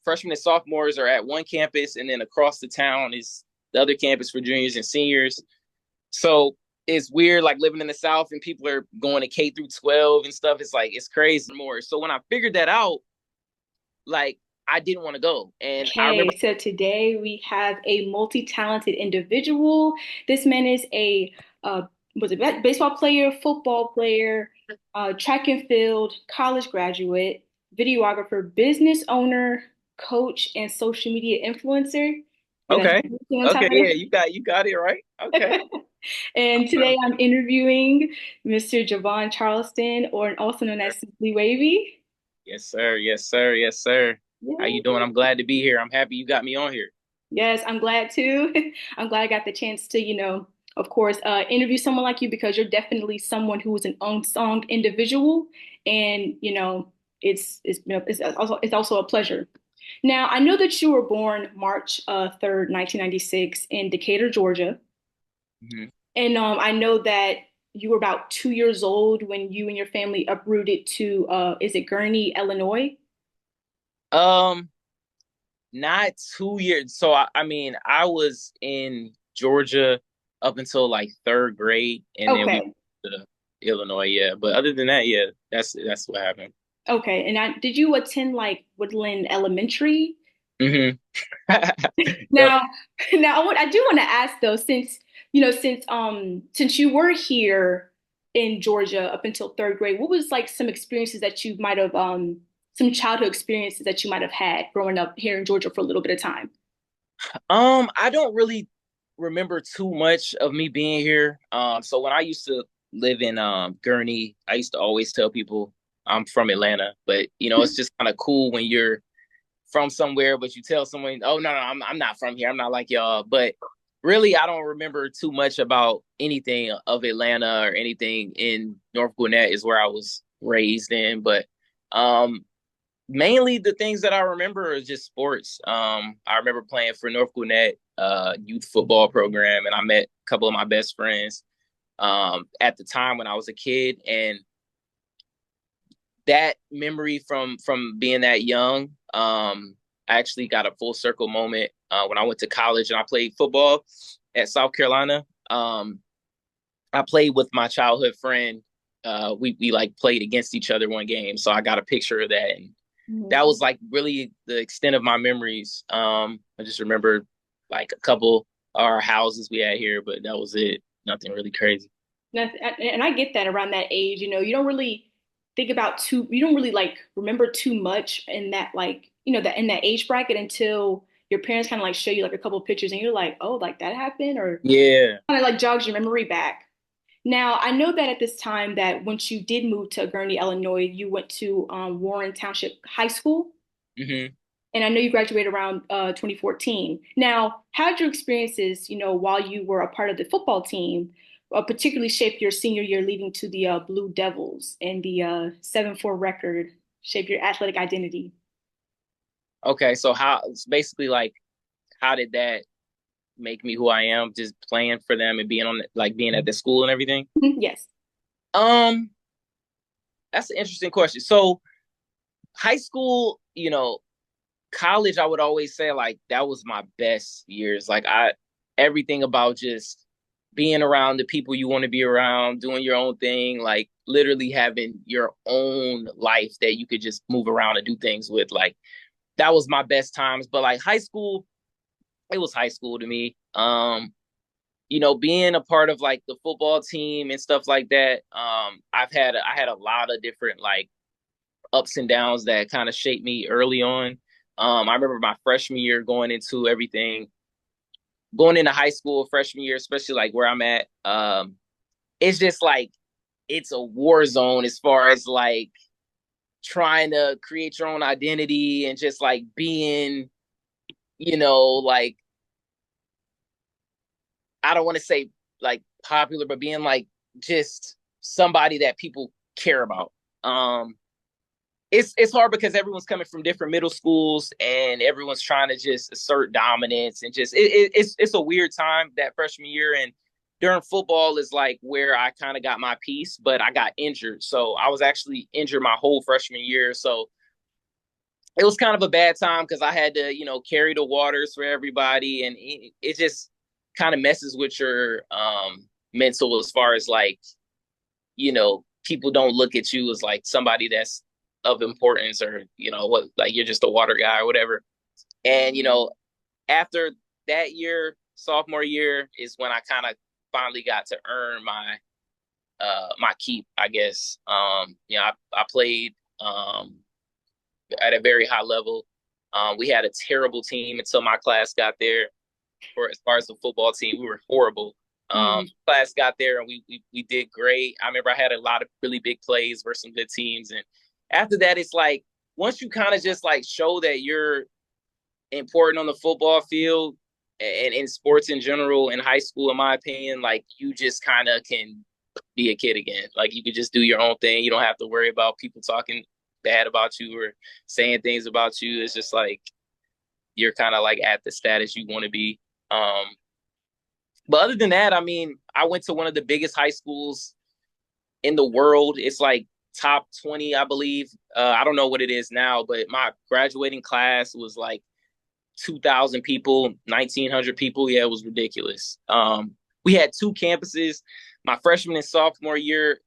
Freshmen and sophomores are at one campus, and then across the town is the other campus for juniors and seniors. So it's weird, like living in the South and people are going to K through 12 and stuff. It's like it's crazy more. So when I figured that out, like I didn't want to go, and I remember. Okay, so today we have a multi-talented individual. This man is a was a baseball player, football player, track and field, college graduate, videographer, business owner, coach, and social media influencer. Did I say Okay, everything on okay, time? yeah, you got it right. Okay, And awesome. today I'm interviewing Mr. Javon Charleston, or also known as Simply Wavy. Yes, sir. Yes, sir. Yes, sir. How you doing? I'm glad to be here. I'm happy you got me on here. Yes, I'm glad too. I'm glad I got the chance to, of course, interview someone like you because you're definitely someone who is an unsung individual, and it's also a pleasure. Now, I know that you were born March 3rd, 1996, in Decatur, Georgia, Mhm. and I know that you were about 2 years old when you and your family uprooted to, is it Gurnee, Illinois? Um, not 2 years. So I mean, I was in Georgia up until like third grade, and then we Okay. moved to Illinois. Yeah, but other than that, yeah, that's what happened. Okay, and did you attend like Woodland Elementary? Hmm. Yep. Now, now I do want to ask though, since you were here in Georgia up until third grade, what was like some experiences that you might have some childhood experiences that you might have had growing up here in Georgia for a little bit of time? I don't really remember too much of me being here. So when I used to live in Gurnee, I used to always tell people I'm from Atlanta, but it's just kind of cool when you're from somewhere, but you tell someone, "Oh no, I'm not from here. I'm not like y'all." But really, I don't remember too much about anything of Atlanta or anything in North Gwinnett is where I was raised in. But um, mainly the things that I remember is just sports. I remember playing for North Gwinnett youth football program, and I met a couple of my best friends at the time when I was a kid, and that memory from being that young, I actually got a full circle moment when I went to college and I played football at South Carolina. I played with my childhood friend. We like played against each other one game, so I got a picture of that, and that Mhm. was like really the extent of my memories. I just remember like a couple of our houses we had here, but that was it. Nothing really crazy. And I get that around that age, you don't really you don't really like remember too much in that like, that in that age bracket until your parents kind of like show you like a couple of pictures and you're like, oh, like that happened, or Yeah. kind of like jogs your memory back. Now, I know that at this time that once you did move to Gurnee, Illinois, you went to Warren Township High School, Hmm. and I know you graduated around 2014. Now, how did your experiences, while you were a part of the football team, particularly shape your senior year, leading to the Blue Devils and the 7-4 record, shape your athletic identity? Okay, so how it's basically like how did that make me who I am? Just playing for them and being on like being at the school and everything. Yes. Um, that's an interesting question. So high school, college, I would always say like that was my best years. Like I everything about just being around the people you want to be around, doing your own thing, like literally having your own life that you could just move around and do things with. Like that was my best times. But like high school, it was high school to me. Being a part of like the football team and stuff like that, I had a lot of different like ups and downs that kind of shaped me early on. I remember my freshman year going into everything, going into high school freshman year, especially like where I'm at. It's just like it's a war zone as far as like trying to create your own identity and just like being, like I don't want to say like popular, but being like just somebody that people care about. Um, it's hard because everyone's coming from different middle schools and everyone's trying to just assert dominance and just it's a weird time that freshman year, and during football is like where I kind of got my piece, but I got injured, so I was actually injured my whole freshman year. So it was kind of a bad time because I had to, carry the waters for everybody, and it just kind of messes with your mental as far as like, people don't look at you as like somebody that's of importance, or what, like you're just a water guy or whatever. And after that year, sophomore year, is when I kind of finally got to earn my keep, I guess. I played at a very high level. We had a terrible team until my class got there. For as far as the football team, we were horrible. Mm. Class got there and we did great. I remember I had a lot of really big plays versus some good teams, and after that, it's like once you kind of just like show that you're important on the football field and in sports in general in high school, in my opinion, like you just kind of can be a kid again. Like you could just do your own thing. You don't have to worry about people talking bad about you or saying things about you. It's just like you're kind of like at the status you want to be. Um, but other than that, I mean, I went to one of the biggest high schools in the world. It's like top 20, I believe. I don't know what it is now, but my graduating class was like 2,000 people, 1,900 people. Yeah, it was ridiculous. We had two campuses. My freshman and sophomore year,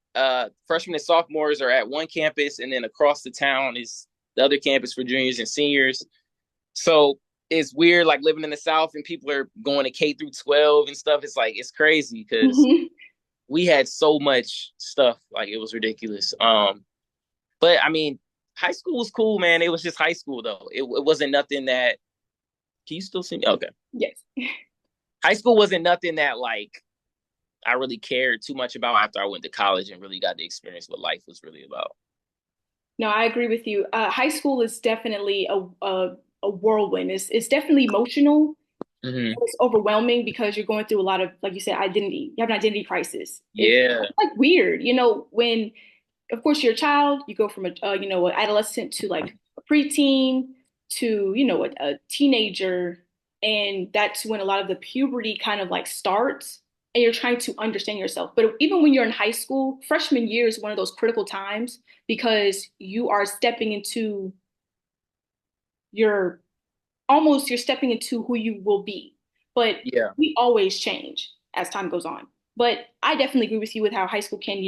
freshmen and sophomores are at one campus, and then across the town is the other campus for juniors and seniors. So it's weird, like living in the South and people are going to K through 12 and stuff. It's like it's crazy because Mhm. we had so much stuff, like it was ridiculous. But I mean, high school was cool, man. It was just high school though. It wasn't nothing that. Can you still see me? Okay. Yes. High school wasn't nothing that like I really cared too much about after I went to college and really got to experience what life was really about. No, I agree with you. High school is definitely a whirlwind. It's definitely emotional. Hmm. It's overwhelming because you're going through a lot of, like you said, identity. You have an identity crisis. Yeah. It's like weird, when of course you're a child, you go from an adolescent to like a preteen to a teenager, and that's when a lot of the puberty kind of like starts, and you're trying to understand yourself. But even when you're in high school, freshman year is one of those critical times because you are stepping into your you're stepping into who you will be. But Yeah. we always change as time goes on. But I definitely agree with you with how high school can,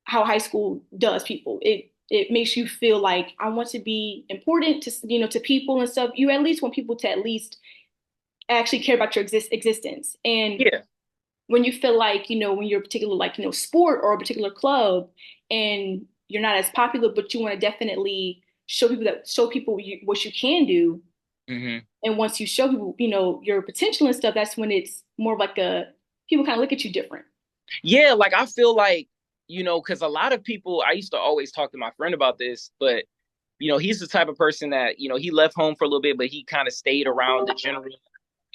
how high school does people. It makes you feel like I want to be important to to people and stuff. You at least want people to at least actually care about your existence. And Yeah. when you feel like when you're a particular like sport or a particular club and you're not as popular, but you want to definitely show people what you can do. Hmm. And once you show people your potential and stuff, that's when it's more of like a people kind of look at you different. Yeah. Like I feel like, because a lot of people, I used to always talk to my friend about this, but, he's the type of person that, he left home for a little bit, but he kind of stayed around the general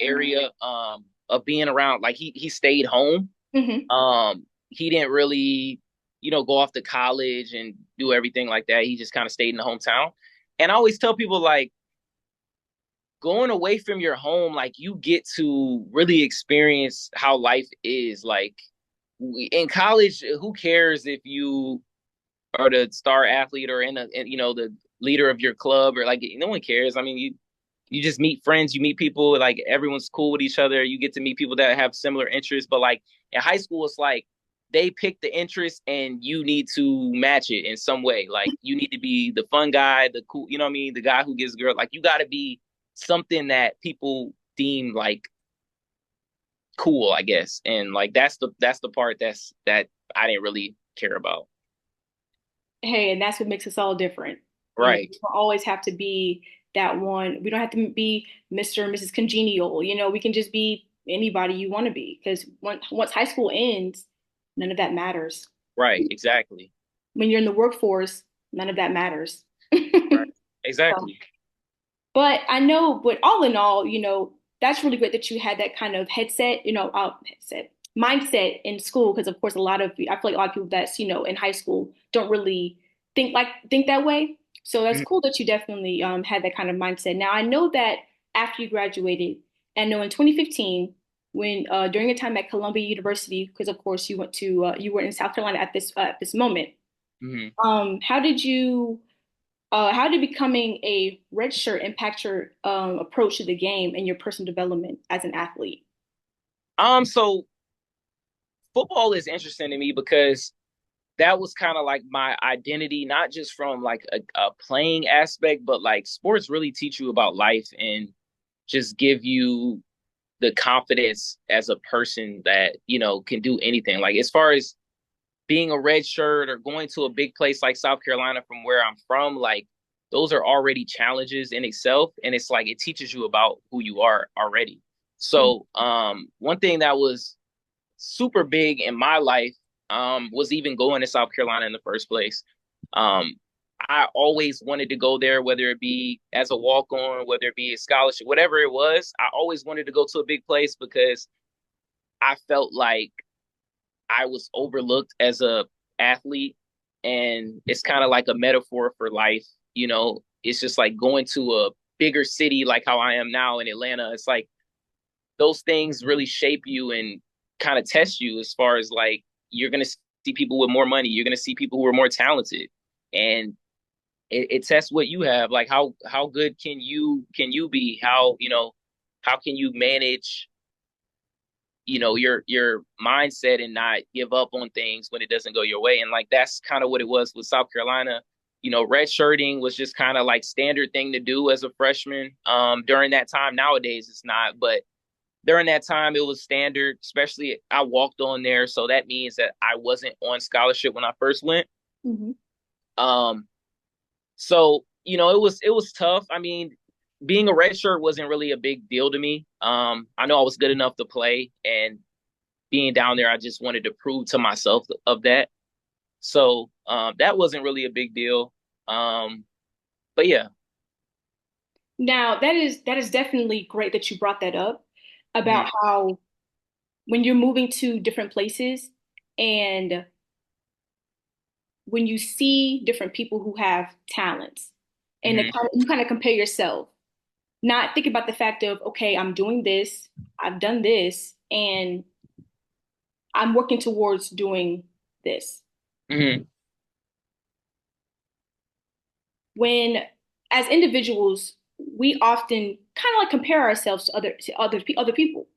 area of being around. Like he stayed home. Hmm. He didn't really, go off to college and do everything like that. He just kind of stayed in the hometown. And I always tell people like going away from your home, like you get to really experience how life is. Like in college, who cares if you are the star athlete or the leader of your club, or like no one cares. I mean, you just meet friends, you meet people, like everyone's cool with each other. You get to meet people that have similar interests. But like in high school, it's like they pick the interest and you need to match it in some way. Like you need to be the fun guy, the cool, you know what I mean? The guy who gives girl, like you got to be something that people deem like cool, I guess. And like that's the part that I didn't really care about. Hey, and that's what makes us all different. Right. We don't always have to be that one. We don't have to be Mr. and Mrs. Congenial. We can just be anybody you want to be. Because once high school ends, none of that matters. Right. Exactly. When you're in the workforce, none of that matters. Right. So, Exactly. but I know, but all in all, that's really great that you had that kind of mindset in school. Because of course, I feel like a lot of people that's, in high school don't really think that way. So that's Mhm. cool that you definitely had that kind of mindset. Now, I know that after you graduated, and I know in 2015, when during a time at Columbia University, because of course you were in South Carolina at this moment. Mhm. How did you How did becoming a redshirt impact your approach to the game and your personal development as an athlete? So football is interesting to me because that was kind of like my identity, not just from like a playing aspect, but like sports really teach you about life and just give you the confidence as a person that, can do anything. Like as far as being a red shirt or going to a big place like South Carolina from where I'm from, like those are already challenges in itself. And it's like it teaches you about who you are already. So one thing that was super big in my life was even going to South Carolina in the first place. Um, I always wanted to go there, whether it be as a walk on, whether it be a scholarship, whatever it was. I always wanted to go to a big place because I felt like I was overlooked as a athlete, and it's kind of like a metaphor for life. It's just like going to a bigger city like how I am now in Atlanta. It's like those things really shape you and kind of test you as far as like you're going to see people with more money, you're going to see people who are more talented, and it tests what you have. Like how good can you be? How can you manage your mindset and not give up on things when it doesn't go your way. And like that's kind of what it was with South Carolina. Redshirting was just kind of like standard thing to do as a freshman during that time. Nowadays it's not, but during that time it was standard. Especially I walked on there, so that means that I wasn't on scholarship when I first went. Mm-hmm. um so it was tough. I mean, being a redshirt wasn't really a big deal to me. I know I was good enough to play, and being down there, I just wanted to prove to myself of that. So that wasn't really a big deal. But yeah. Now, that is definitely great that you brought that up Hmm. about how when you're moving to different places and when you see different people who have talents and Hmm. you kind of compare yourself, not think about the fact of, okay, I'm doing this, I've done this, and I'm working towards doing this. Hmm. When as individuals, we often kind of like compare ourselves to other people.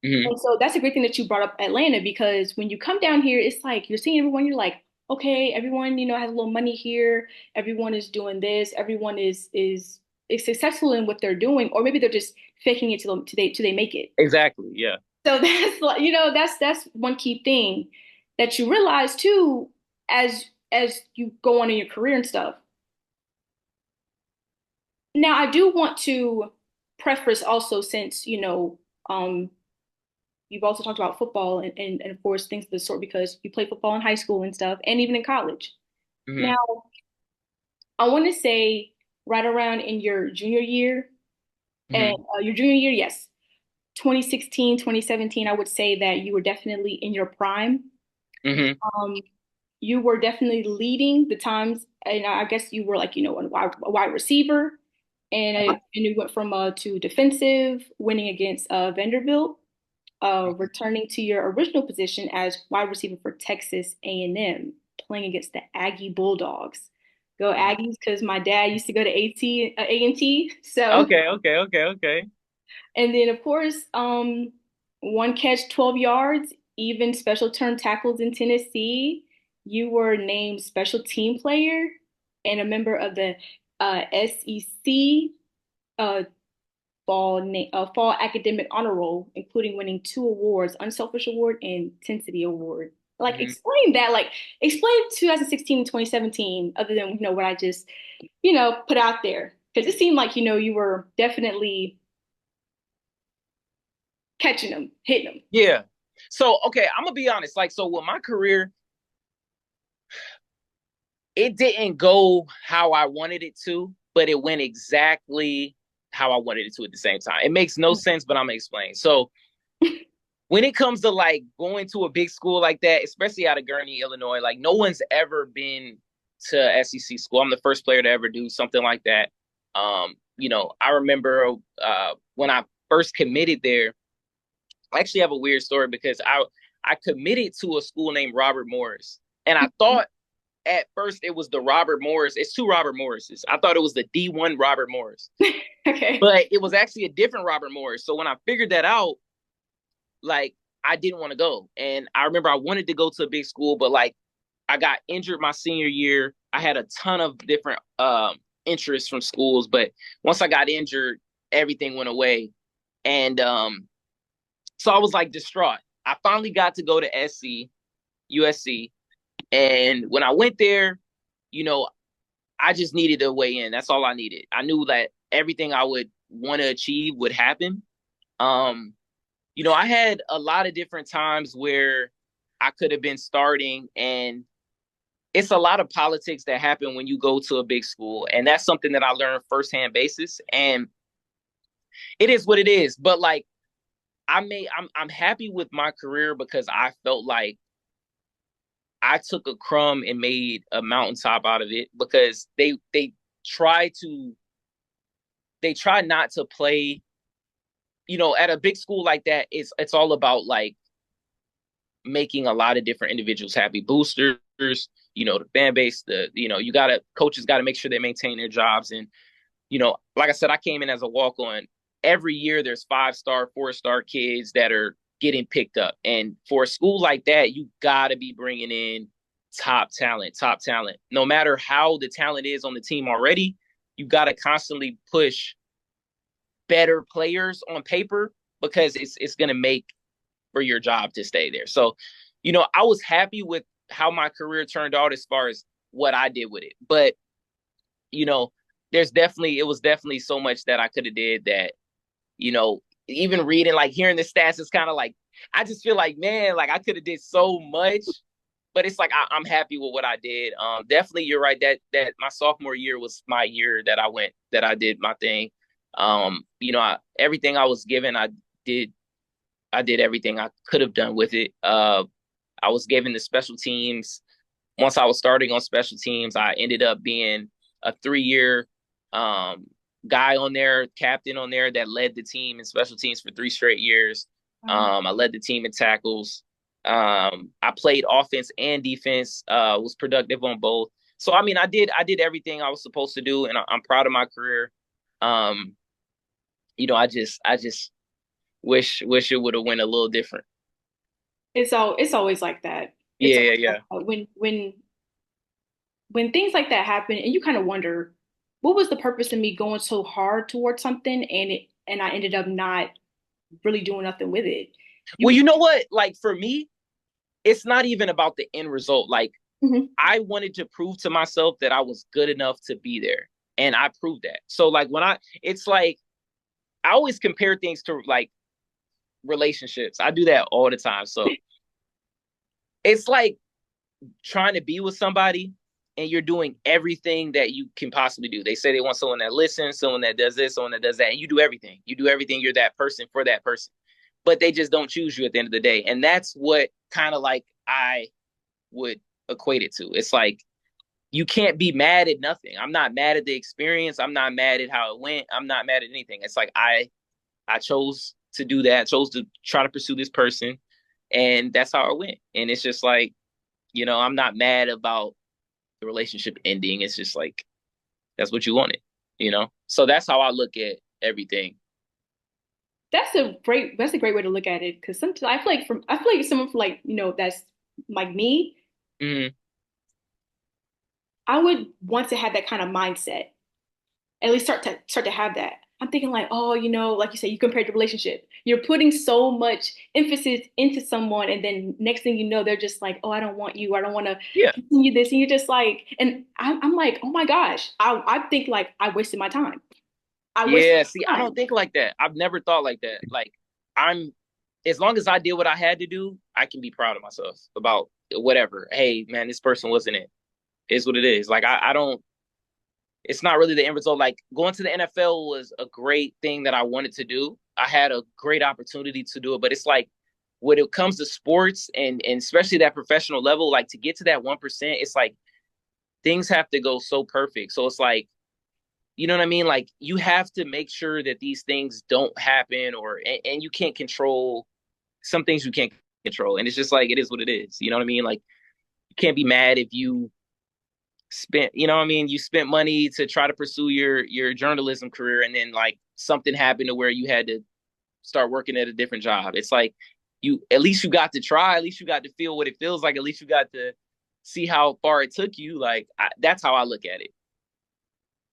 Hmm. And so that's a great thing that you brought up Atlanta because when you come down here, it's like you're seeing everyone, you're like, okay, everyone, has a little money here, everyone is doing this, everyone is successful in what they're doing, or maybe they're just faking it till they make it. Exactly. Yeah. So that's like, that's one key thing that you realize too as you go on in your career and stuff. Now, I do want to preface also since, um, you've also talked about football and of course things of the sort because you play football in high school and stuff and even in college. Hmm. Now, I want to say right around in your junior year and Hmm. your junior year, yes, 2016, 2017, I would say that you were definitely in your prime. Hmm. Um, you were definitely leading the times, and I guess you were like, a wide receiver, and you went from to defensive, winning against Vanderbilt, returning to your original position as wide receiver for Texas A&M, playing against the Aggie Bulldogs. Go Aggies, because my dad used to go to A&T, so. Okay. Okay. Okay. Okay. And then, of course, one catch, 12 yards, even special term tackles in Tennessee. You were named special team player and a member of the SEC uh, fall academic honor roll, including winning two awards, Unselfish Award and Intensity Award. Like, Hmm. explain 2016 and 2017, other than, what I just, put out there. Because it seemed like, you were definitely catching them, hitting them. Yeah. So okay, I'm gonna be honest. Like, so with my career, it didn't go how I wanted it to, but it went exactly how I wanted it to at the same time. It makes no sense, but I'm gonna explain. So when it comes to like going to a big school like that, especially out of Gurnee, Illinois, like no one's ever been to SEC school. I'm the first player to ever do something like that. I remember when I first committed there. I actually have a weird story because I committed to a school named Robert Morris, and I thought at first it was the Robert Morris. It's two Robert Morrises. I thought it was the D1 Robert Morris, Okay. but it was actually a different Robert Morris. So when I figured that out, like I didn't want to go. And I remember I wanted to go to a big school, but like I got injured my senior year. I had a ton of different interests from schools, but once I got injured, everything went away. And so I was like distraught. I finally got to go to USC. And when I went there, you know, I just needed a way in. That's all I needed. I knew that everything I would want to achieve would happen. Um, I had a lot of different times where I could have been starting, and it's a lot of politics that happen when you go to a big school, and that's something that I learned firsthand basis. And it is what it is. But like I'm happy with my career because I felt like I took a crumb and made a mountaintop out of it because try to they try not to play, at a big school like that, it's all about like making a lot of different individuals happy. Boosters, the fan base, coaches gotta make sure they maintain their jobs. And, like I said, I came in as a walk-on. Every year there's 5-star, 4-star kids that are getting picked up. And for a school like that, you gotta be bringing in top talent, top talent. No matter how the talent is on the team already, you gotta constantly push better players on paper because it's gonna make for your job to stay there. So, I was happy with how my career turned out as far as what I did with it. But, you know, it was definitely so much that I could have did that, even reading, like hearing the stats is kind of like, I just feel like, man, like I could have did so much, but it's like, I'm happy with what I did. Definitely you're right. That my sophomore year was my year that I did my thing. Everything I was given, did I did everything I could have done with it. I was given the special teams. Once I was starting on special teams, I ended up being a 3-year um, guy on there, captain on there that led the team in special teams for 3 straight years. I led the team in tackles. I played offense and defense. Was productive on both. So I mean, I did everything I was supposed to do, and I'm proud of my career. Um, I just wish it would have went a little different. It's always like that. It's Yeah, yeah, always like yeah. that. When things like that happen and you kind of wonder, what was the purpose of me going so hard towards something and I ended up not really doing nothing with it. Well, You you know what? Like for me, it's not even about the end result. Like Mhm. I wanted to prove to myself that I was good enough to be there, and I proved that. So like it's like I always compare things to like relationships. I do that all the time. So it's like trying to be with somebody and you're doing everything that you can possibly do. They say they want someone that listens, someone that does this, someone that does that, and you do everything. You do everything. You're that person for that person, but they just don't choose you at the end of the day. And that's what kind of like I would equate it to. It's like you can't be mad at nothing. I'm not mad at the experience. I'm not mad at how it went. I'm not mad at anything. It's like I chose to do that. I chose to try to pursue this person, and that's how it went. And it's just like, I'm not mad about the relationship ending. It's just like that's what you wanted. So that's how I look at everything. That's a great way to look at it because sometimes I feel like someone like that's like me. Mm-hmm. I would want to have that kind of mindset. At least start to have that. I'm thinking like, oh, like you say, you compared the relationship. You're putting so much emphasis into someone, and then next thing you know, they're just like, oh, I don't want you. I don't want to Yeah. continue this. And you're just like, and I'm like, oh my gosh, I think like I wasted my time. I wasted Yeah. See, my I don't time. think like that. I've never thought like that. Like I'm as long as I did what I had to do, I can be proud of myself about whatever. Hey, man, this person wasn't it. Is what it is. Like I don't it's not really the end result. Like going to the NFL was a great thing that I wanted to do. I had a great opportunity to do it, but it's like when it comes to sports and especially that professional level, like to get to that 1%, it's like things have to go so perfect. So it's like, you know what I mean? Like you have to make sure that these things don't happen and you can't control some things you can't control. And it's just like it is what it is. You know what I mean? Like you can't be mad if you spent, you know what I mean, you spent money to try to pursue your journalism career, and then like something happened to where you had to start working at a different job. It's like you at least you got to try, at least you got to feel what it feels like, at least you got to see how far it took you. Like that's how I look at it.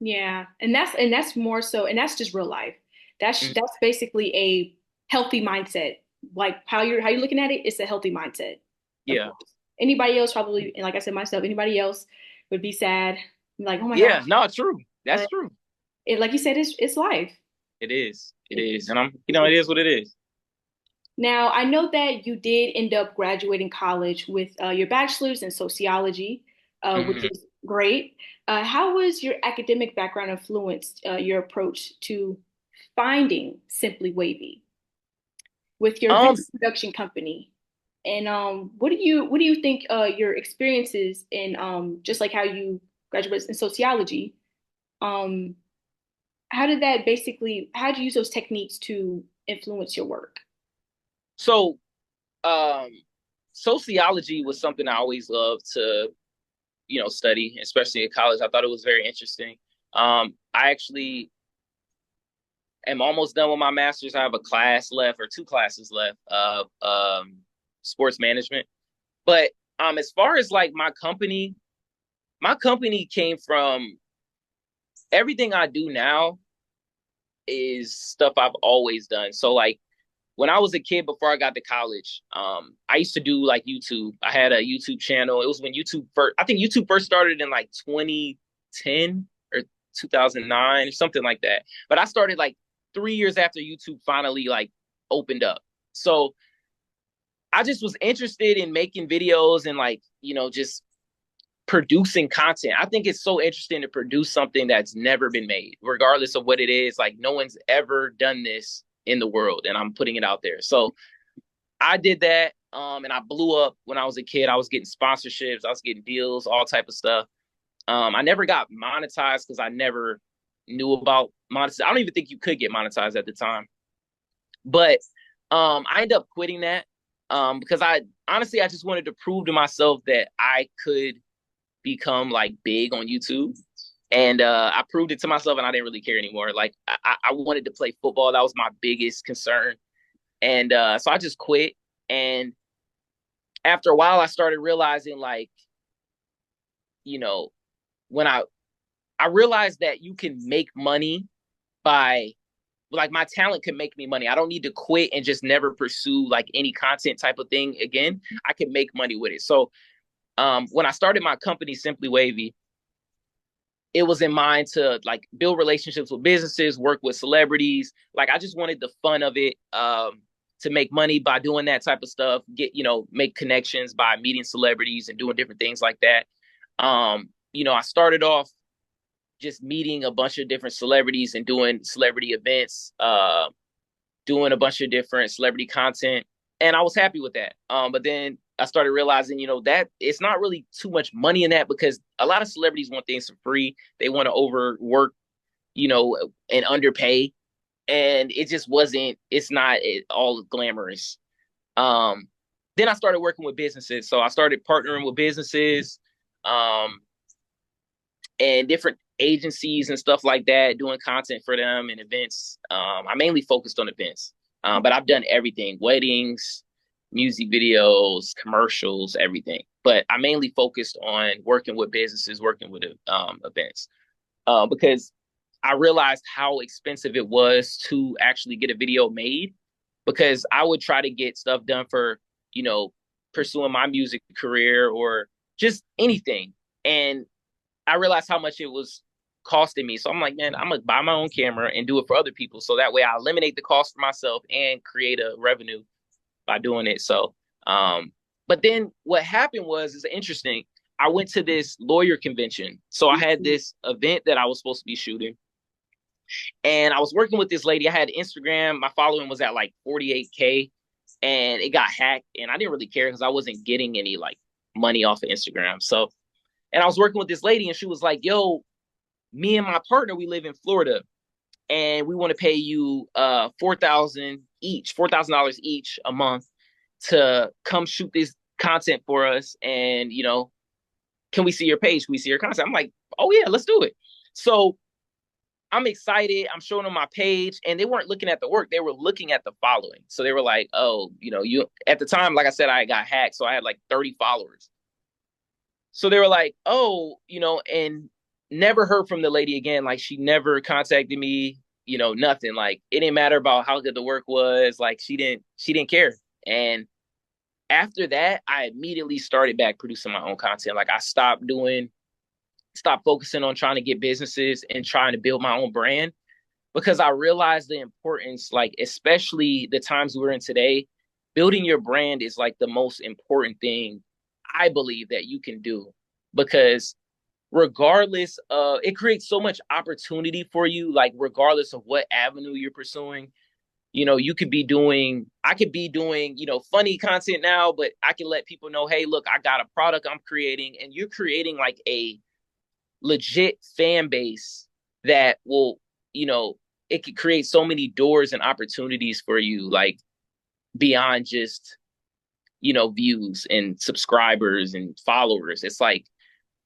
Yeah, and that's more so, and that's just real life. Mhm. That's basically a healthy mindset. Like how you're looking at it, it's a healthy mindset. Of Yeah. course, anybody else probably, and like I said myself, anybody else would be sad, like oh my gosh. Yeah, no, true. That's But true. like you said, it's life. It is. It It, is. And I'm, it's it is what it is. Now, I know that you did end up graduating college with your bachelor's in sociology, which Hmm. is great. How was your academic background influenced your approach to finding Simply Wavy with your Um, video production company? And what do you think your experiences in just like how you graduated in sociology, um, how did that basically, how did you use those techniques to influence your work? so um sociology was something I always loved to, study, especially in college. I thought it was very interesting. I actually am almost done with my master's. I have a class left or two classes left of sports management. But as far as like my company came from everything I do now is stuff I've always done. So like when I was a kid before I got to college, I used to do like YouTube. I had a YouTube channel. It was when YouTube first, I think YouTube first started in like 2010 or 2009 or something like that. But I started like 3 years after YouTube finally like opened up. So I just was interested in making videos and like, just producing content. I think it's so interesting to produce something that's never been made, regardless of what it is. Like no one's ever done this in the world, and I'm putting it out there. So I did that, and I blew up when I was a kid. I was getting sponsorships, I was getting deals, all type of stuff. I never got monetized because I never knew about monetization. I don't even think you could get monetized at the time. But I ended up quitting that because I honestly I just wanted to prove to myself that I could become like big on YouTube. And I proved it to myself, and I didn't really care anymore. Like I wanted to play football. That was my biggest concern. And so I just quit. And after a while, I started realizing, like, you know, when I realized that you can make money by like my talent can make me money. I don't need to quit and just never pursue like any content type of thing again. I can make money with it. So when I started my company, Simply Wavy, it was in mind to like build relationships with businesses, work with celebrities. Like I just wanted the fun of it, to make money by doing that type of stuff, make connections by meeting celebrities and doing different things like that. I started off just meeting a bunch of different celebrities and doing celebrity events, doing a bunch of different celebrity content, and I was happy with that. But then I started realizing, that it's not really too much money in that because a lot of celebrities want things for free. They want to overwork, and underpay, and it just wasn't. It's not all glamorous. Um, then I started working with businesses, so I started partnering with businesses, um, and different agencies and stuff like that, doing content for them and events. I mainly focused on events, but I've done everything: weddings, music videos, commercials, everything. But I mainly focused on working with businesses, working with events, because I realized how expensive it was to actually get a video made. Because I would try to get stuff done for, you know, pursuing my music career or just anything. And I realized how much it was costing me. So I'm like, man, I'm gonna buy my own camera and do it for other people. So that way I eliminate the cost for myself and create a revenue by doing it. So, but then what happened was is interesting. I went to this lawyer convention. So I had this event that I was supposed to be shooting, and I was working with this lady. I had Instagram. My following was at like 48K, and it got hacked. And I didn't really care because I wasn't getting any like money off of Instagram. So, and I was working with this lady, and she was like, "Yo, me and my partner, we live in Florida, and we want to pay you $4,000 each a month to come shoot this content for us, and can we see your page? Can we see your content? I'm like, oh yeah, let's do it. So I'm excited. I'm showing them my page, and they weren't looking at the work. They were looking at the following. So they were like, oh, you at the time, like I said, I got hacked. So I had like 30 followers. So they were like, oh, and never heard from the lady again. Like she never contacted me, nothing. Like it didn't matter about how good the work was. Like she didn't care. And after that, I immediately started back producing my own content. Like I stopped focusing on trying to get businesses and trying to build my own brand because I realized the importance, like especially the times we're in today, building your brand is like the most important thing I believe that you can do because regardless of it creates so much opportunity for you, like regardless of what avenue you're pursuing. You could be doing, I could be doing, funny content now, but I can let people know, hey, look, I got a product I'm creating, and you're creating like a legit fan base that will, you know, it could create so many doors and opportunities for you, like beyond just, views and subscribers and followers. It's like,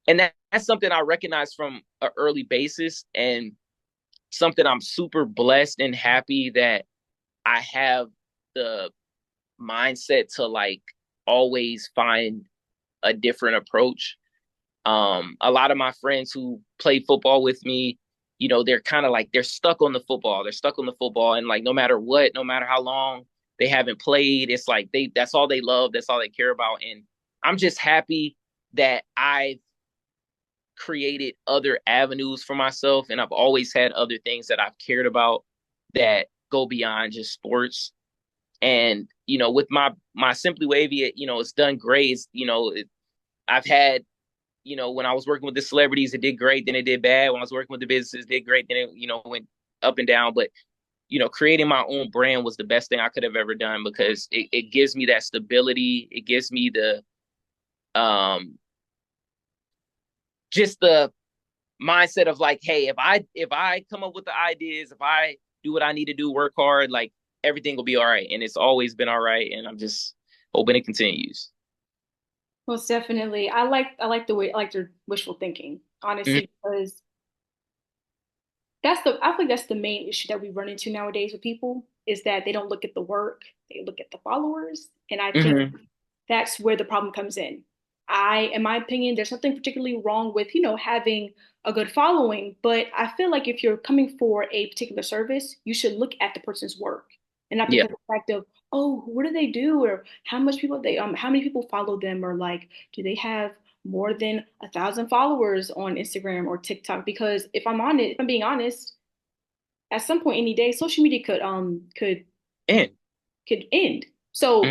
and that's something I recognize from an early basis and something I'm super blessed and happy that I have the mindset to like always find a different approach. A lot of my friends who played football with me, they're kind of like they're stuck on the football. They're stuck on the football, and like no matter what, no matter how long they haven't played, it's like that's all they love, that's all they care about. And I'm just happy that I've created other avenues for myself, and I've always had other things that I've cared about that go beyond just sports. And with my Simply Wavy, it's done great. I've had when I was working with the celebrities, it did great, then it did bad. When I was working with the businesses, it did great, then it, went up and down. But, creating my own brand was the best thing I could have ever done because it gives me that stability. It gives me the, just the mindset of like, hey, if I come up with the ideas, if I do what I need to do, work hard, like everything will be all right. And it's always been all right. And I'm just hoping it continues. Most definitely. I like the way I like your wishful thinking, Mm-hmm. honestly, because I think that's the main issue that we run into nowadays with people is that they don't look at the work, they look at the followers. And I think Mm-hmm. that's where the problem comes in. In my opinion, there's nothing particularly wrong with, having a good following, but I feel like if you're coming for a particular service, you should look at the person's work and not Yeah. because of the fact of, oh, what do they do or how many people follow them or like, do they have more than 1,000 followers on Instagram or TikTok? Because if I'm being honest, at some point any day, social media And could end. mm-hmm. So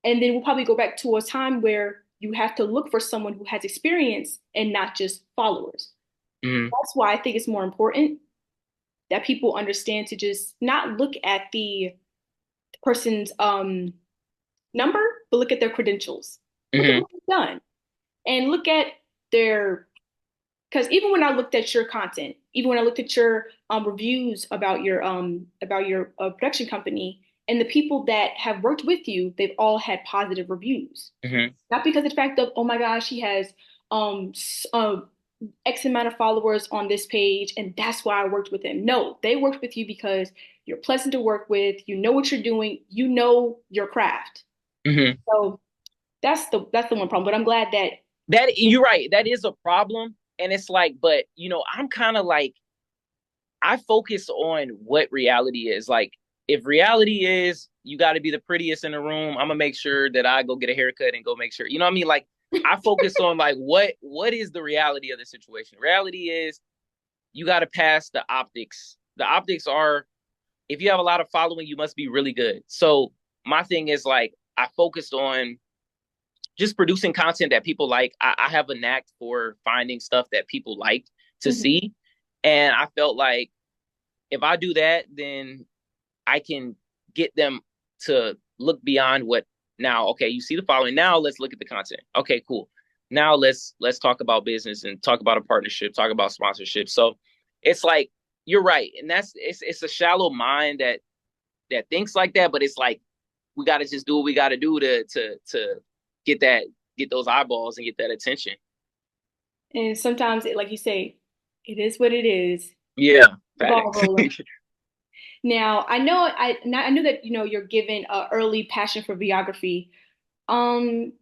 and then we'll probably go back to a time where you have to look for someone who has experience and not just followers. Mm-hmm. That's why I think it's more important that people understand to just not look at the person's number, but look at their credentials. Look at Mm-hmm. what they've done and look at their because even when I looked at your content, even when I looked at your reviews about your production company and the people that have worked with you, they've all had positive reviews. Mm-hmm. Not because of the fact of, oh my gosh, he has X amount of followers on this page, and that's why I worked with him. No, they worked with you because you're pleasant to work with, you know what you're doing, you know your craft. Mm-hmm. So that's the one problem. But I'm glad that That you're right. That is a problem. And it's like, but I'm kind of like I focus on what reality is. Like, if reality is you got to be the prettiest in the room, I'm gonna make sure that I go get a haircut and go make sure. You know what I mean? Like, I focus on like what is the reality of the situation. Reality is you got to pass the optics. The optics are if you have a lot of following, you must be really good. So my thing is like I focused on just producing content that people like. I have a knack for finding stuff that people like to Mhm. see. And I felt like if I do that, then I can get them to look beyond what now, okay, you see the following. Now let's look at the content. Okay, cool. Now let's talk about business and talk about a partnership, talk about sponsorship. So it's like you're right. And it's a shallow mind that thinks like that, but it's like we gotta just do what we gotta do to get that get those eyeballs and get that attention. And sometimes, like you say, it is what it is. Yeah, The ball facts. rolling. Now, I know that you're given a early passion for videography. Um,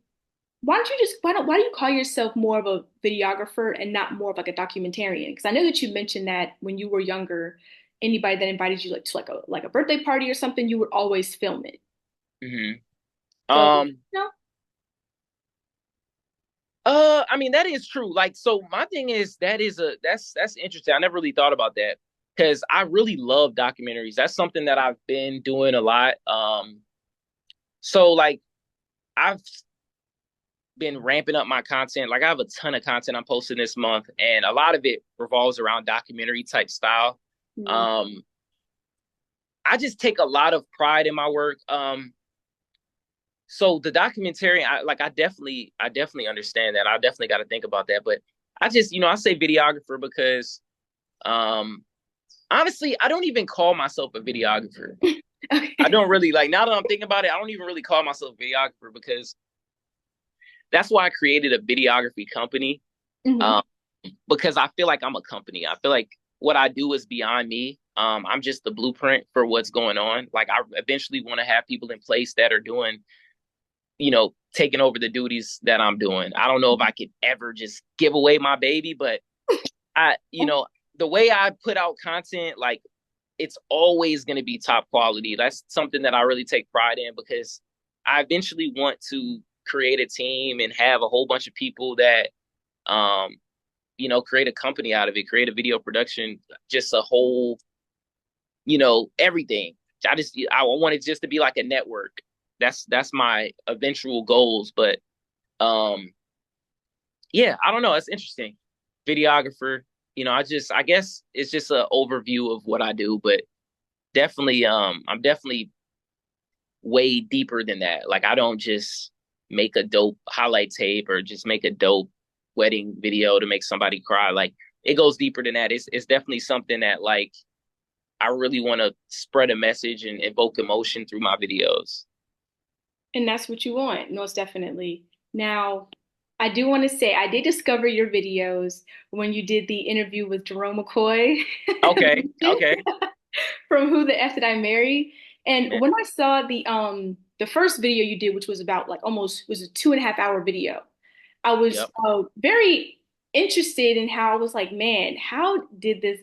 why do you call yourself more of a videographer and not more of like a documentarian? Because I know that you mentioned that when you were younger, anybody that invited you like to like a birthday party or something, you would always film it. hmm So, Um, no. I mean that is true. Like, so my thing is that's interesting. I never really thought about that because I really love documentaries. That's something that I've been doing a lot. So like I've been ramping up my content. Like I have a ton of content I'm posting this month, and a lot of it revolves around documentary type style. Mm. Um, I just take a lot of pride in my work. So the documentary, I definitely understand that. I definitely got to think about that. But I just, I say videographer because, um, honestly, I don't even call myself a videographer. I Okay. don't really like now that I'm thinking about it. I don't even really call myself a videographer because that's why I created a videography company. Hmm. Um, because I feel like I'm a company. I feel like what I do is beyond me. I'm just the blueprint for what's going on. Like I eventually want to have people in place that are doing, taking over the duties that I'm doing. I don't know if I could ever just give away my baby, but the way I put out content, like it's always going to be top quality. That's something that I really take pride in because I eventually want to create a team and have a whole bunch of people that, um, create a company out of it, create a video production, just a whole, everything. I want it just to be like a network. That's my eventual goals. But um, yeah, I don't know. It's interesting. Videographer, I guess it's just an overview of what I do, but definitely, I'm definitely way deeper than that. Like I don't just make a dope highlight tape or just make a dope wedding video to make somebody cry. Like it goes deeper than that. It's definitely something that like I really want to spread a message and evoke emotion through my videos. And that's what you want, most definitely. Now, I do want to say I did discover your videos when you did the interview with Jerome McCoy Okay, okay, from Who the F Did I Marry? And yeah, when I saw the first video you did, which was about like almost was a 2.5 hour video, I was yep, very interested in how I was like, man, how was this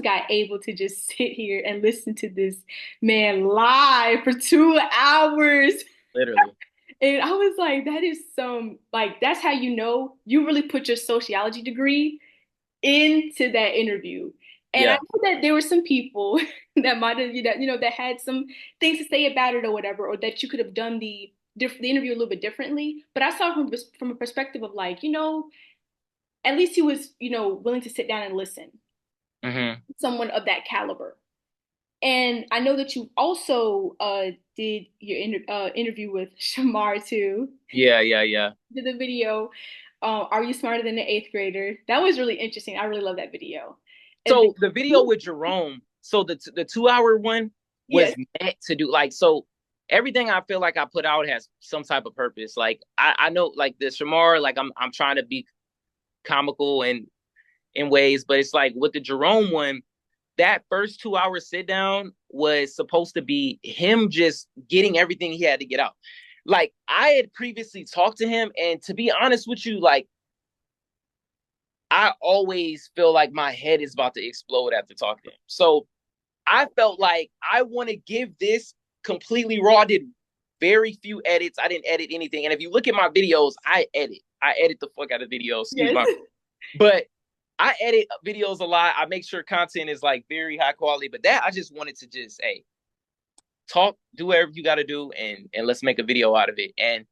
guy able to just sit here and listen to this man live for 2 hours? literally, And I was like, that is like, that's how you know you really put your sociology degree into that interview. And I yeah, know that there were some people that might have, that had some things to say about it or whatever, or that you could have done the interview a little bit differently. But I saw from a perspective of like, at least he was, willing to sit down and listen. hmm Someone of that caliber. And I know that you also did your interview with Shamar too. yeah, yeah, yeah. Did the video, "Are You Smarter Than the Eighth Grader?" That was really interesting. I really love that video. And So the video with Jerome, so the 2 hour one yes, was meant to do like so. Everything I feel like I put out has some type of purpose. Like I know like the Shamar, like I'm trying to be comical and in ways, but it's like with the Jerome one, that first 2 hour sit down was supposed to be him just getting everything he had to get out. Like I had previously talked to him, and to be honest with you, like I always feel like my head is about to explode after talking to him. So I felt like I want to give this completely raw. I did very few edits. I didn't edit anything. And if you look at my videos, I edit. I edit the fuck out of videos. Excuse yes. my. But I edit videos a lot. I make sure content is like very high quality. But that I just wanted to just hey talk, do whatever you got to do, and let's make a video out of it. And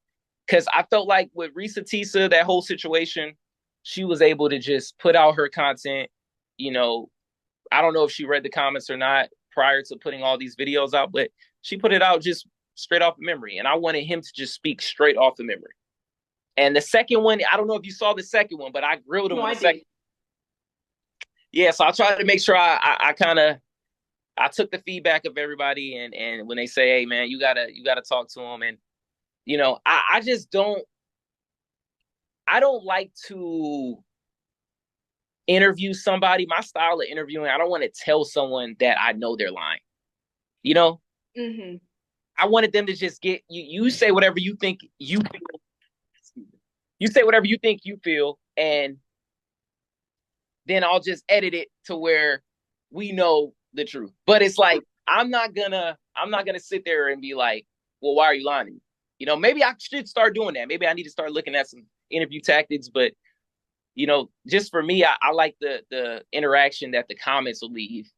because I felt like with Risa Tisa, that whole situation, she was able to just put out her content. You know, I don't know if she read the comments or not prior to putting all these videos out, but she put it out just straight off of memory. And I wanted him to just speak straight off the memory. And the second one, I don't know if you saw the second one, but I grilled him No, on I the second. did. Yeah, so I tried to make sure I kind of I took the feedback of everybody, and when they say, hey man, you gotta talk to him, and I just don't. I don't like to interview somebody. My style of interviewing, I don't want to tell someone that I know they're lying. You know, Hmm. I wanted them to just get you. You say whatever you think you feel. You say whatever you think you feel, and then I'll just edit it to where we know the truth. But it's like I'm not gonna sit there and be like, well, why are you lying to me? Maybe I should start doing that. Maybe I need to start looking at some interview tactics. But just for me, I like the interaction that the comments will leave,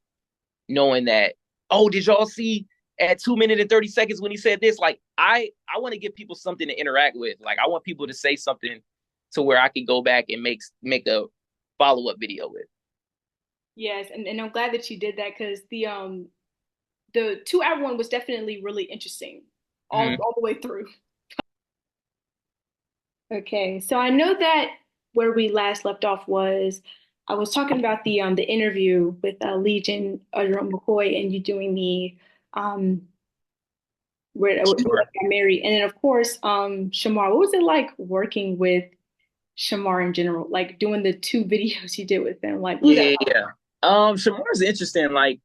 knowing that, oh, did y'all see at 2 minutes and 30 seconds when he said this? Like I want to give people something to interact with. Like I want people to say something to where I can go back and make a follow-up video with. Yes, and I'm glad that you did that because the 2 hour one was definitely really interesting Mm-hmm. all the way through. Okay, so I know that where we last left off was I was talking about the interview with Legion McCoy and you doing the um where Sure. like got married, and then of course Shamar. What was it like working with Shamar in general? Like doing the two videos you did with them. Like what was that? Yeah, yeah. Shamar's interesting. Like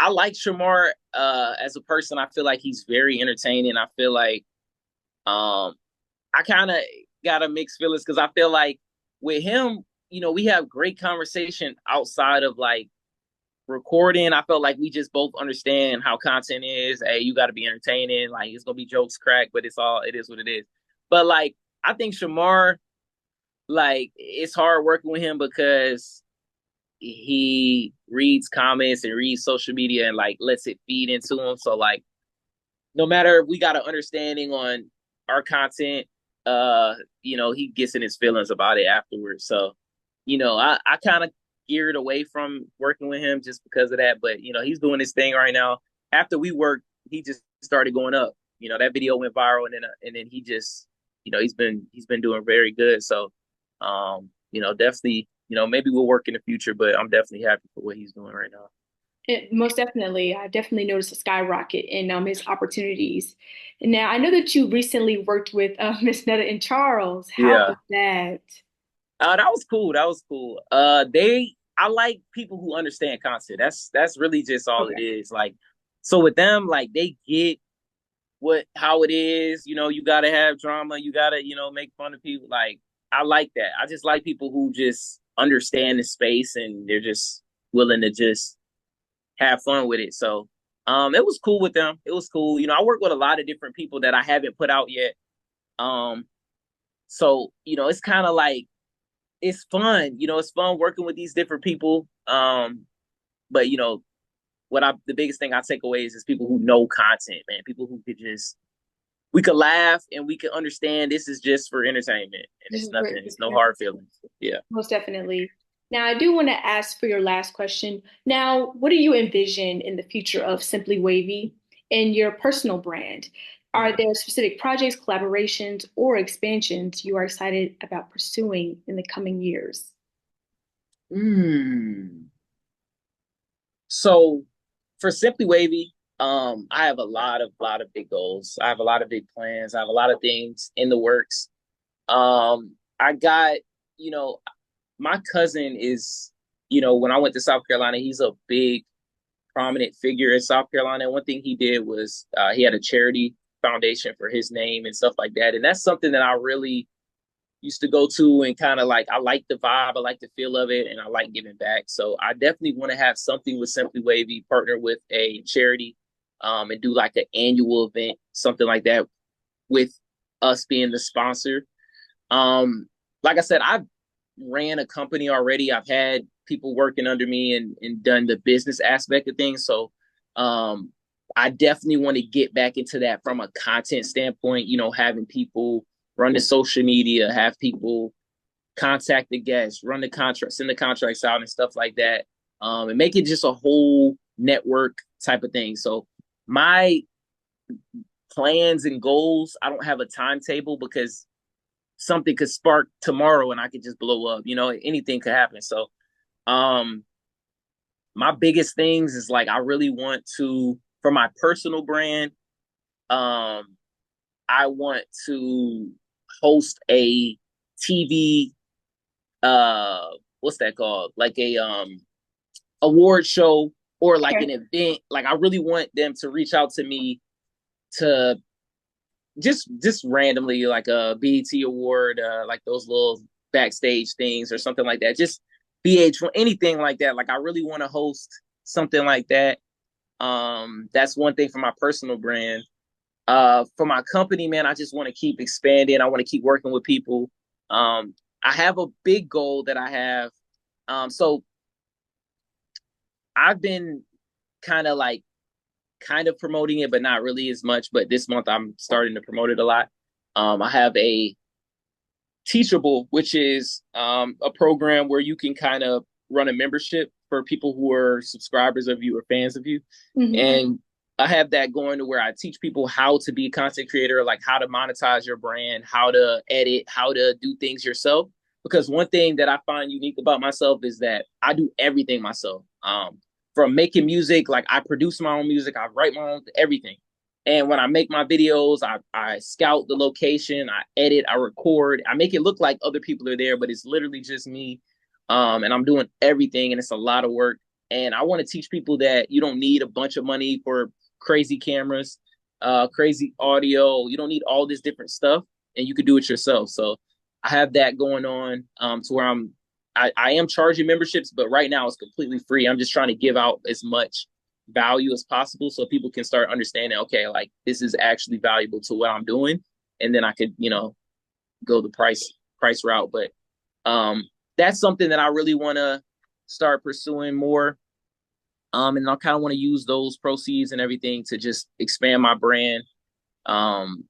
I like Shamar as a person. I feel like he's very entertaining. I feel like um I kind of got a mixed feelings because I feel like with him, we have great conversation outside of like recording. I felt like we just both understand how content is. Hey, you got to be entertaining. Like it's gonna be jokes, crack, but it is what it is. But like I think Shamar, like it's hard working with him because he reads comments and reads social media and like lets it feed into him. So like no matter if we got an understanding on our content, he gets in his feelings about it afterwards. So, I kind of geared away from working with him just because of that. But, he's doing his thing right now. After we worked, he just started going up. That video went viral and then he just, he's been doing very good. So, definitely, maybe we'll work in the future, but I'm definitely happy for what he's doing right now. Most definitely. I definitely noticed a skyrocket in his opportunities. And now I know that you recently worked with Miss Netta and Charles. How Yeah. was that? That was cool. That was cool. I like people who understand content. That's really just all it Okay. is. Like, so with them, like they get how it is. You gotta have drama. You gotta, make fun of people. Like, I like that. I just like people who just understand the space and they're just willing to just have fun with it. So, it was cool with them. It was cool. I work with a lot of different people that I haven't put out yet. Um, so it's kind of like it's fun. It's fun working with these different people. But the biggest thing I take away is people who know content, man. People who could just we could laugh and we could understand this is just for entertainment and This it's is nothing. great. It's no hard feelings. Yeah. Most definitely. Now, I do want to ask for your last question. Now, what do you envision in the future of Simply Wavy and your personal brand? Are there specific projects, collaborations, or expansions you are excited about pursuing in the coming years? Mm. So for Simply Wavy, I have a lot of big goals. I have a lot of big plans. I have a lot of things in the works. I got, you know, my cousin is, when I went to South Carolina, he's a big prominent figure in South Carolina. And one thing he did was he had a charity foundation for his name and stuff like that. And that's something that I really used to go to and kind of like I like the vibe, I like the feel of it, and I like giving back. So I definitely want to have something with Simply Wavy, partner with a charity, and do like an annual event, something like that, with us being the sponsor. Like I said, I've ran a company already. I've had people working under me and done the business aspect of things. So I definitely want to get back into that from a content standpoint, having people run the social media, have people contact the guests, run the contract, send the contracts out and stuff like that. And make it just a whole network type of thing. So my plans and goals, I don't have a timetable because something could spark tomorrow and I could just blow up. Anything could happen. So um my biggest things is like I really want to for my personal brand, um, I want to host a TV, uh what's that called? Like a award show or like an Okay. event. Like I really want them to reach out to me to just randomly like a BET award, like those little backstage things or something like that. Just BH anything like that. Like I really want to host something like that. That's one thing for my personal brand. For my company, man, I just want to keep expanding. I want to keep working with people. I have a big goal that I have. So I've been kind of like kind of promoting it, but not really as much. But this month I'm starting to promote it a lot. I have a Teachable, which is a program where you can kind of run a membership for people who are subscribers of you or fans of you. Hmm. And I have that going to where I teach people how to be a content creator, like how to monetize your brand, how to edit, how to do things yourself. Because one thing that I find unique about myself is that I do everything myself. From making music, like I produce my own music, I write my own everything. And when I make my videos, I scout the location, I edit, I record, I make it look like other people are there, but it's literally just me. And I'm doing everything, and it's a lot of work. And I want to teach people that you don't need a bunch of money for crazy cameras, crazy audio. You don't need all this different stuff, and you can do it yourself. So I have that going on to where I am charging memberships, but right now it's completely free. I'm just trying to give out as much value as possible so people can start understanding, okay, like this is actually valuable to what I'm doing. And then I could, go the price route. But that's something that I really want to start pursuing more. And I kind of want to use those proceeds and everything to just expand my brand. Um,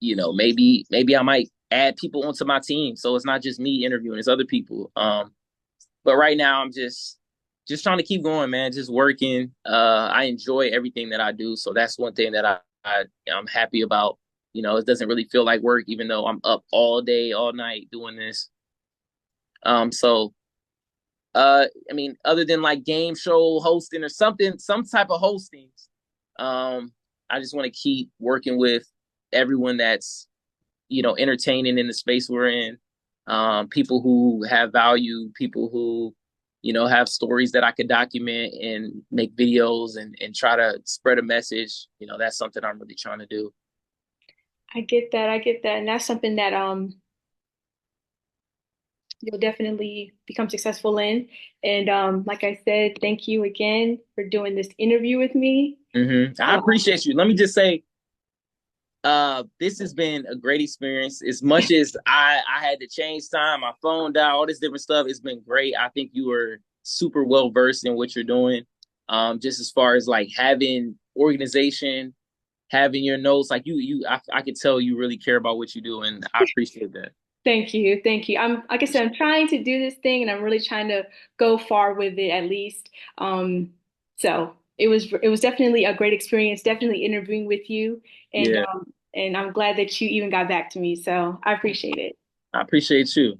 maybe I might add people onto my team. So it's not just me interviewing, it's other people. But right now I'm just trying to keep going, man. Just working. I enjoy everything that I do, so that's one thing that I'm happy about. It doesn't really feel like work, even though I'm up all day, all night doing this. So I mean, other than like game show hosting or something, some type of hostings, I just want to keep working with everyone that's entertaining in the space we're in. People who have value, people who, have stories that I could document and make videos and try to spread a message. That's something I'm really trying to do. I get that. I get that. And that's something that you'll definitely become successful in. And like I said, thank you again for doing this interview with me. I Um, appreciate you. Let me just say, this has been a great experience. As much as I had to change time, my phone died, all this different stuff, it's been great. I think you are super well versed in what you're doing. Just as far as like having organization, having your notes, like I could tell you really care about what you do, and I appreciate that. Thank you. Thank you. Like I said, I'm trying to do this thing and I'm really trying to go far with it at least. So it was definitely a great experience, definitely interviewing with you. And Yeah, and I'm glad that you even got back to me. So I appreciate it. I appreciate you.